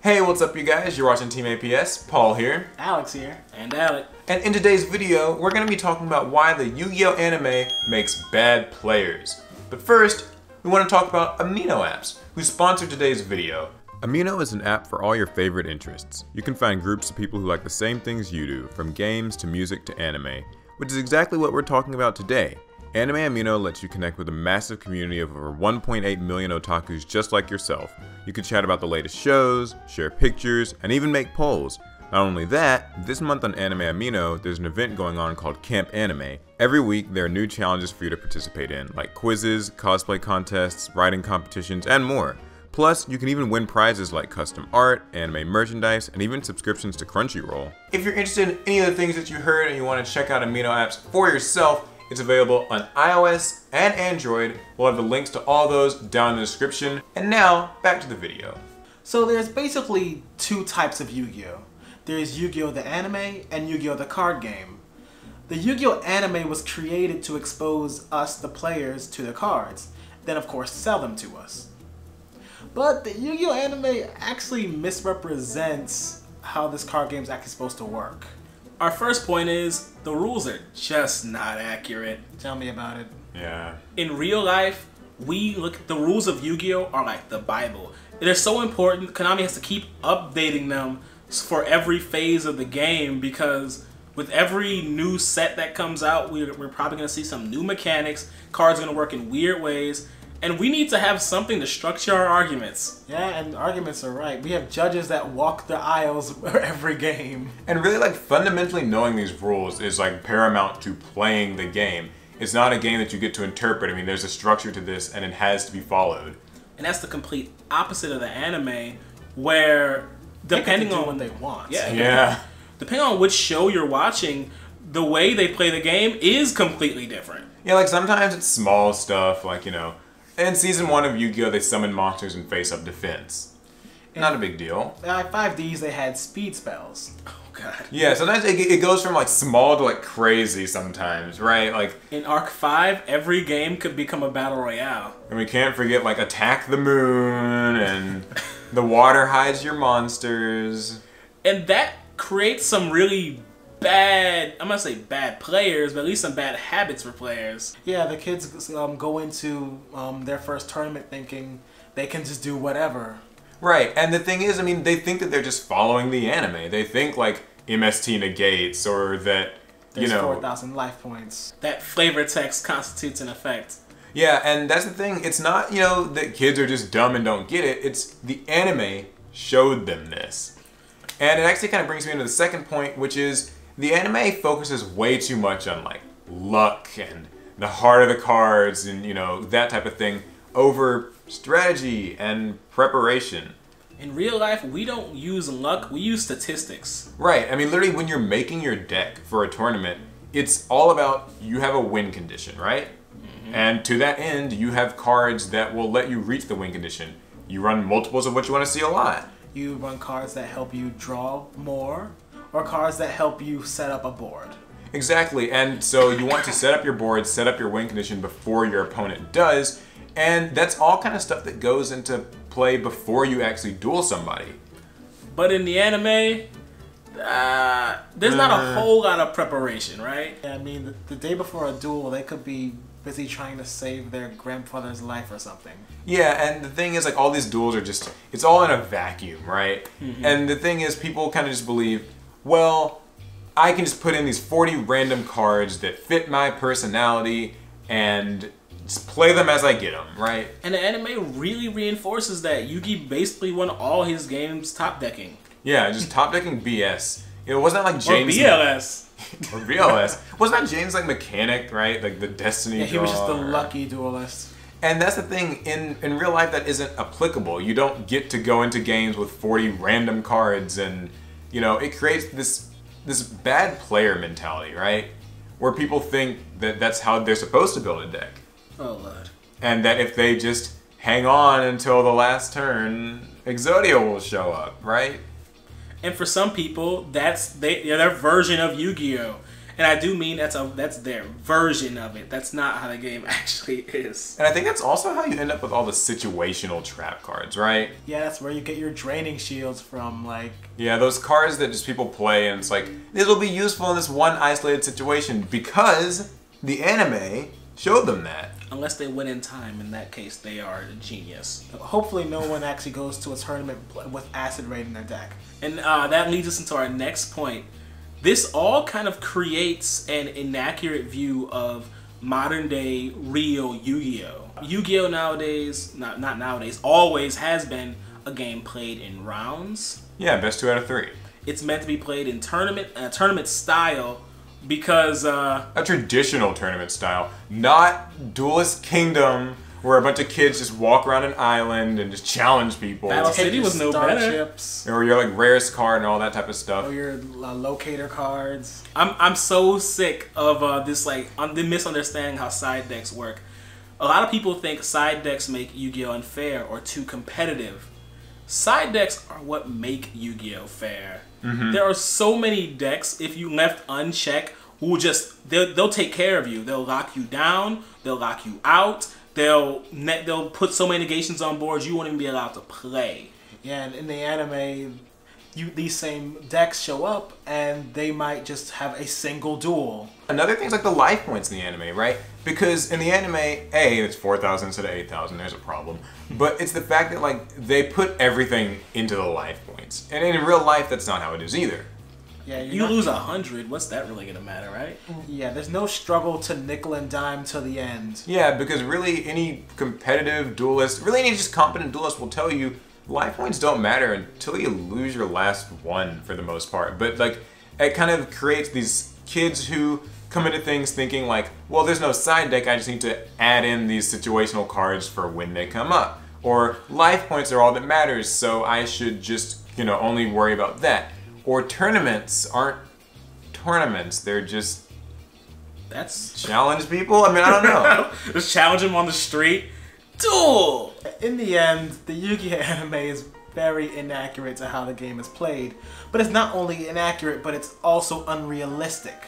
Hey, what's up you guys? You're watching Team APS. Paul here. Alex here. And Alec. And in today's video, we're going to be talking about why the Yu-Gi-Oh! Anime makes bad players. But first, we want to talk about Amino Apps, who sponsored today's video. Amino is an app for all your favorite interests. You can find groups of people who like the same things you do, from games to music to anime, which is exactly what we're talking about today. Anime Amino lets you connect with a massive community of over 1.8 million otakus just like yourself. You can chat about the latest shows, share pictures, and even make polls. Not only that, this month on Anime Amino, there's an event going on called Camp Anime. Every week, there are new challenges for you to participate in, like quizzes, cosplay contests, writing competitions, and more. Plus, you can even win prizes like custom art, anime merchandise, and even subscriptions to Crunchyroll. If you're interested in any of the things that you heard and you want to check out Amino Apps for yourself, it's available on iOS and Android. We'll have the links to all those down in the description. And now, back to the video. So there's basically two types of Yu-Gi-Oh! There's Yu-Gi-Oh! The anime and Yu-Gi-Oh! The card game. The Yu-Gi-Oh! Anime was created to expose us, the players, to the cards, then of course sell them to us. But the Yu-Gi-Oh! Anime actually misrepresents how this card game is actually supposed to work. Our first point is, the rules are just not accurate. Tell me about it. Yeah. In real life, we look at the rules of Yu-Gi-Oh! Are like the Bible. They're so important, Konami has to keep updating them for every phase of the game, because with every new set that comes out, we're probably going to see some new mechanics, cards are going to work in weird ways, and we need to have something to structure our arguments. Yeah, and arguments are right. We have judges that walk the aisles for every game. And really, like, fundamentally knowing these rules is like paramount to playing the game. It's not a game that you get to interpret. I mean, there's a structure to this and it has to be followed. And that's the complete opposite of the anime, where depending on what they want. Yeah. Depending on which show you're watching, the way they play the game is completely different. Yeah, like sometimes it's small stuff, like, you know, in season 1 of Yu-Gi-Oh! They summon monsters and face up defense. Not a big deal. At 5Ds, they had speed spells. Oh, God. Yeah, sometimes it goes from, like, small to, like, crazy sometimes, right? Like, in Arc 5, every game could become a battle royale. And we can't forget, like, Attack the Moon, and the water hides your monsters. And that creates some really bad, I'm gonna say bad players, but at least some bad habits for players. Yeah, the kids go into their first tournament thinking they can just do whatever. Right, and the thing is, I mean, they think that they're just following the anime. They think, like, MST negates, or that, there's 4,000 life points. That flavor text constitutes an effect. Yeah, and that's the thing. It's not, you know, that kids are just dumb and don't get it. It's the anime showed them this. And it actually kind of brings me into the second point, which is the anime focuses way too much on, like, luck and the heart of the cards and, you know, that type of thing over strategy and preparation. In real life, we don't use luck, we use statistics. Right. I mean, literally, when you're making your deck for a tournament, it's all about you have a win condition, right? Mm-hmm. And to that end, you have cards that will let you reach the win condition. You run multiples of what you want to see a lot. You run cards that help you draw more, or cards that help you set up a board. Exactly, and so you want to set up your board, set up your win condition before your opponent does, and that's all kind of stuff that goes into play before you actually duel somebody. But in the anime, there's not a whole lot of preparation, right? I mean, the day before a duel, they could be busy trying to save their grandfather's life or something. Yeah, and the thing is, like, all these duels are just, it's all in a vacuum, right? Mm-hmm. And the thing is, people kind of just believe, well, I can just put in these 40 random cards that fit my personality and just play them as I get them, right? And the anime really reinforces that Yugi basically won all his games top decking. Yeah, just top decking BS. It wasn't like James... Or BLS. Or BLS. Wasn't that James, like, mechanic, right? Like the Destiny Yeah, he was just the lucky duelist. And that's the thing, in real life that isn't applicable. You don't get to go into games with 40 random cards and, you know, it creates this bad player mentality, right? Where people think that that's how they're supposed to build a deck. Oh, Lord. And that if they just hang on until the last turn, Exodia will show up, right? And for some people, that's their version of Yu-Gi-Oh! And I do mean that's their version of it. That's not how the game actually is. And I think that's also how you end up with all the situational trap cards, right? Yeah, that's where you get your draining shields from, like... Yeah, those cards that just people play and it's like, this will be useful in this one isolated situation because the anime showed them that. Unless they win in time, in that case, they are a genius. Hopefully no one actually goes to a tournament with acid raid in their deck. And that leads us into our next point. This all kind of creates an inaccurate view of modern day real Yu-Gi-Oh! Yu-Gi-Oh! Nowadays, not nowadays, always has been a game played in rounds. Yeah, best 2 out of 3. It's meant to be played in tournament style because... a traditional tournament style, not Duelist Kingdom, where a bunch of kids just walk around an island and just challenge people. Battle City was no better. Or your like rarest card and all that type of stuff. Or your locator cards. I'm so sick of this the misunderstanding how side decks work. A lot of people think side decks make Yu-Gi-Oh! Unfair or too competitive. Side decks are what make Yu-Gi-Oh! Fair. Mm-hmm. There are so many decks, if you left unchecked, who will they'll take care of you. They'll lock you down. They'll lock you out. They'll put so many negations on board you won't even be allowed to play. Yeah, and in the anime, these same decks show up and they might just have a single duel. Another thing's like the life points in the anime, right? Because in the anime, it's 4,000 instead of 8,000. There's a problem. But it's the fact that like they put everything into the life points, and in real life, that's not how it is either. Yeah, you lose 100. What's that really gonna matter, right? Yeah, there's no struggle to nickel and dime till the end. Yeah, because really any competitive duelist, really any just competent duelist will tell you life points don't matter until you lose your last one for the most part. But like, it kind of creates these kids who come into things thinking like, well, there's no side deck, I just need to add in these situational cards for when they come up. Or life points are all that matters, so I should just, only worry about that. Or tournaments aren't tournaments, they're just... That's... challenge people? I mean, I don't know. Just challenge them on the street. Duel! In the end, the Yu-Gi-Oh! Anime is very inaccurate to how the game is played. But it's not only inaccurate, but it's also unrealistic.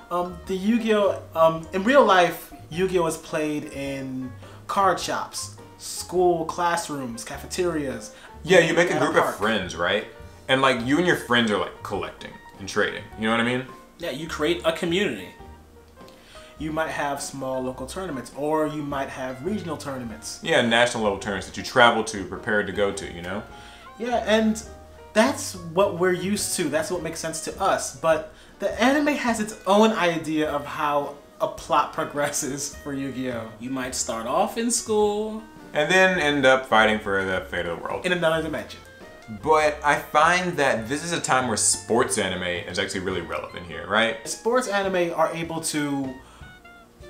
The Yu-Gi-Oh! In real life, Yu-Gi-Oh! Is played in card shops, school classrooms, cafeterias. Yeah, you make a group of friends, right? And like, you and your friends are like collecting and trading. You know what I mean? Yeah, you create a community. You might have small local tournaments, or you might have regional tournaments. Yeah, national level tournaments that you travel to, prepared to go to, Yeah, and that's what we're used to. That's what makes sense to us. But the anime has its own idea of how a plot progresses for Yu-Gi-Oh! You might start off in school, and then end up fighting for the fate of the world. In another dimension. But I find that this is a time where sports anime is actually really relevant here, right? Sports anime are able to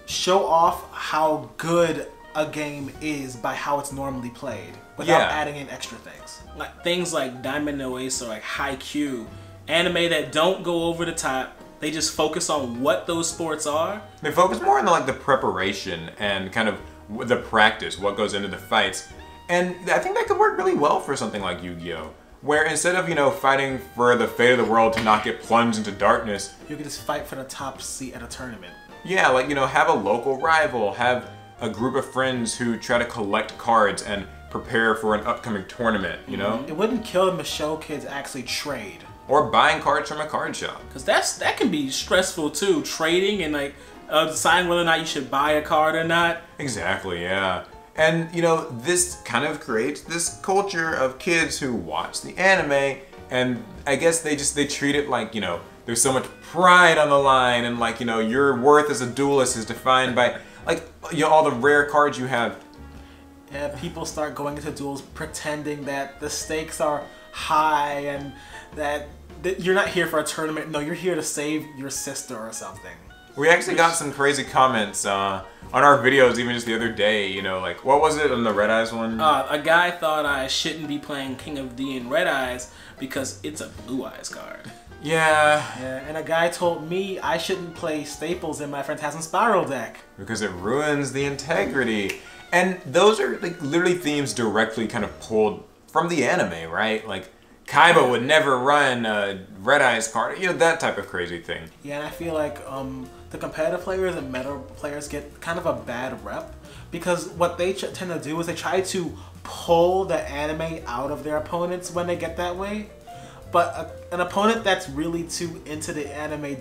show off how good a game is by how it's normally played, without adding in extra things. Like things like Diamond No Ace or like Haikyuu, anime that don't go over the top. They just focus on what those sports are. They focus more on the preparation and kind of the practice, what goes into the fights. And I think that could work really well for something like Yu-Gi-Oh! Where instead of, fighting for the fate of the world to not get plunged into darkness, you can just fight for the top seat at a tournament. Yeah, like, have a local rival, have a group of friends who try to collect cards and prepare for an upcoming tournament, It wouldn't kill them to show kids actually trade. Or buying cards from a card shop. Because that can be stressful too, trading and like deciding whether or not you should buy a card or not. Exactly, yeah. And, this kind of creates this culture of kids who watch the anime, and I guess they treat it like, there's so much pride on the line, and like, your worth as a duelist is defined by, like, all the rare cards you have. Yeah, people start going into duels pretending that the stakes are high and that you're not here for a tournament. No, you're here to save your sister or something. We actually got some crazy comments on our videos even just the other day, like, what was it on the Red Eyes one? A guy thought I shouldn't be playing King of D in Red Eyes because it's a Blue Eyes card. Yeah. And a guy told me I shouldn't play Staples in my Phantasm Spiral deck. Because it ruins the integrity. And those are like literally themes directly kind of pulled from the anime, right? Like, Kaiba would never run Red Eye's card. You know, that type of crazy thing. Yeah, and I feel like the competitive players and meta players get kind of a bad rep because what they tend to do is they try to pull the anime out of their opponents when they get that way. But an opponent that's really too into the anime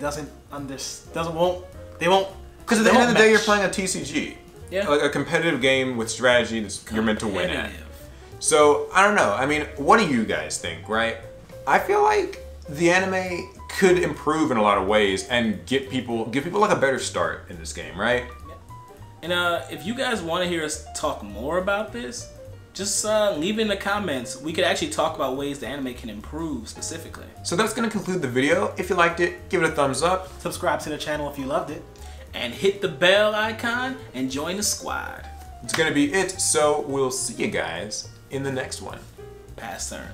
won't. Because at the end of the day, you're playing a TCG. Yeah. Like a competitive game with strategy that you're meant to win at. So, I don't know. I mean, what do you guys think, right? I feel like the anime could improve in a lot of ways and give people like a better start in this game, right? And if you guys want to hear us talk more about this, just leave it in the comments. We could actually talk about ways the anime can improve specifically. So that's going to conclude the video. If you liked it, give it a thumbs up. Subscribe to the channel if you loved it. And hit the bell icon and join the squad. It's going to be it, so we'll see you guys in the next one. Pass turn.